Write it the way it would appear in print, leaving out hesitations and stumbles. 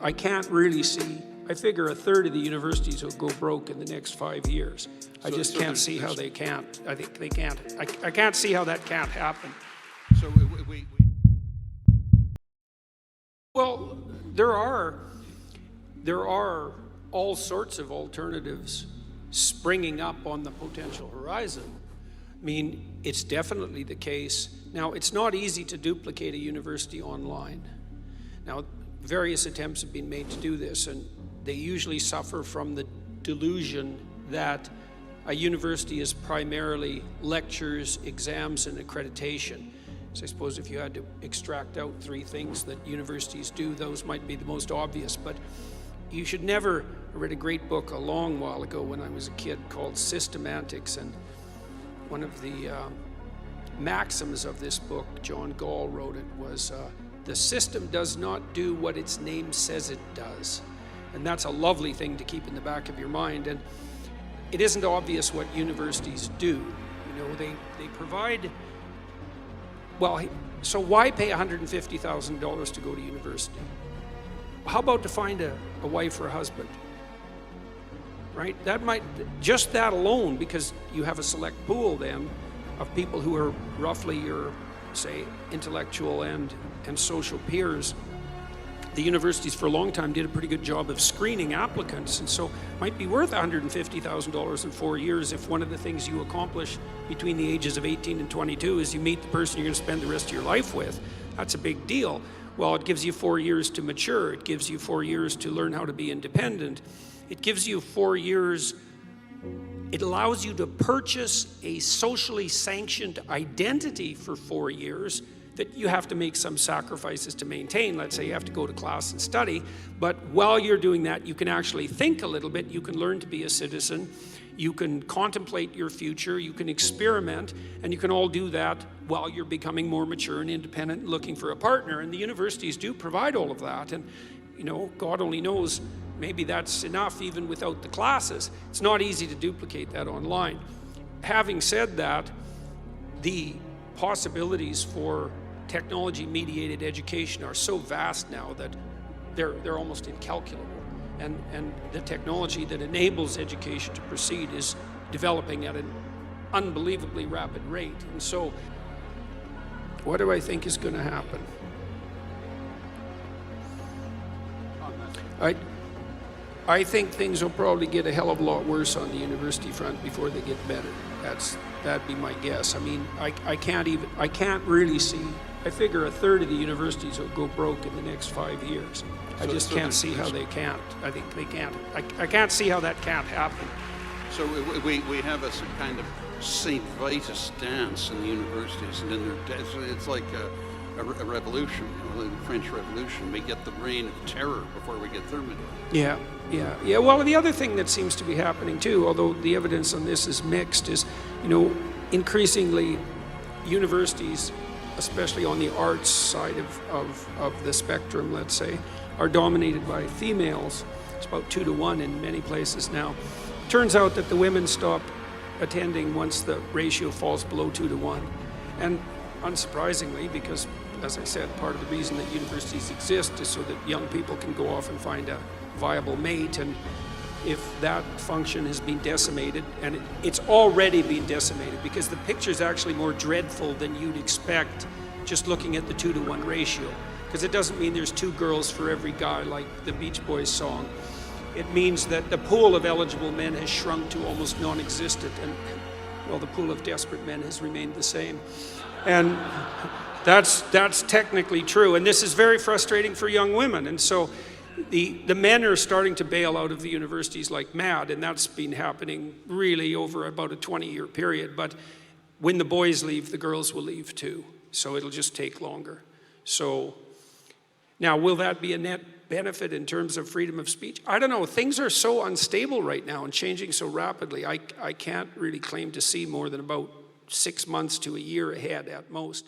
I can't really see. I figure a third of the universities will go broke in the next 5 years. I just can't see how they can't. I think they can't. I can't see how that can't happen. So Well, there are all sorts of alternatives springing up on the potential horizon. I mean, it's definitely the case. Now, it's not easy to duplicate a university online. Now, various attempts have been made to do this, and they usually suffer from the delusion that a university is primarily lectures, exams, and accreditation. So I suppose if you had to extract out 3 things that universities do, those might be the most obvious. But you should never. I read a great book a long while ago when I was a kid called Systemantics, and one of the maxims of this book, John Gall wrote it, was the system does not do what its name says it does. And that's a lovely thing to keep in the back of your mind. And it isn't obvious what universities do. You know, they provide, well, so why pay $150,000 to go to university? How about to find a wife or a husband? Right? That might, just that alone, because you have a select pool then of people who are roughly your, say, intellectual and social peers. The universities for a long time did a pretty good job of screening applicants, and so it might be worth $150,000 in 4 years if one of the things you accomplish between the ages of 18 and 22 is you meet the person you're going to spend the rest of your life with. That's a big deal. Well, it gives you 4 years to mature. It gives you 4 years to learn how to be independent. It gives you 4 years. It allows you to purchase a socially sanctioned identity for 4 years that you have to make some sacrifices to maintain. Let's say you have to go to class and study, but while you're doing that, you can actually think a little bit. You can learn to be a citizen. You can contemplate your future. You can experiment, and you can all do that while you're becoming more mature and independent and looking for a partner. And the universities do provide all of that. And, you know, God only knows, maybe that's enough even without the classes. It's not easy to duplicate that online. Having said that, the possibilities for technology-mediated education are so vast now that they're almost incalculable. And the technology that enables education to proceed is developing at an unbelievably rapid rate. And so, what do I think is going to happen? I think things will probably get a hell of a lot worse on the university front before they get better. That'd be my guess. I mean, I can't really see. I figure a third of the universities will go broke in the next 5 years. I just can't see how they can't. I think they can't. I can't see how that can't happen. So we have a kind of St. Vitus dance in the universities, and then it's like a revolution, you know, the French Revolution. We get the reign of terror before we get Thermidor. Yeah. Well, the other thing that seems to be happening too, although the evidence on this is mixed, is, you know, increasingly universities, especially on the arts side of the spectrum, let's say, are dominated by females. It's about 2 to 1 in many places now. Turns out that the women stop attending once the ratio falls below 2 to 1. And unsurprisingly, because, as I said, part of the reason that universities exist is so that young people can go off and find a viable mate. And if that function has been decimated, and it's already been decimated, because the picture's actually more dreadful than you'd expect just looking at the 2 to 1 ratio. Because it doesn't mean there's 2 girls for every guy like the Beach Boys song. It means that the pool of eligible men has shrunk to almost non-existent, and, well, the pool of desperate men has remained the same. And that's technically true, and this is very frustrating for young women. And so the men are starting to bail out of the universities like mad, and that's been happening really over about a 20-year period. But when the boys leave, the girls will leave too. So it'll just take longer. So now, will that be a net benefit in terms of freedom of speech? I don't know. Things are so unstable right now and changing so rapidly. I can't really claim to see more than about 6 months to a year ahead at most.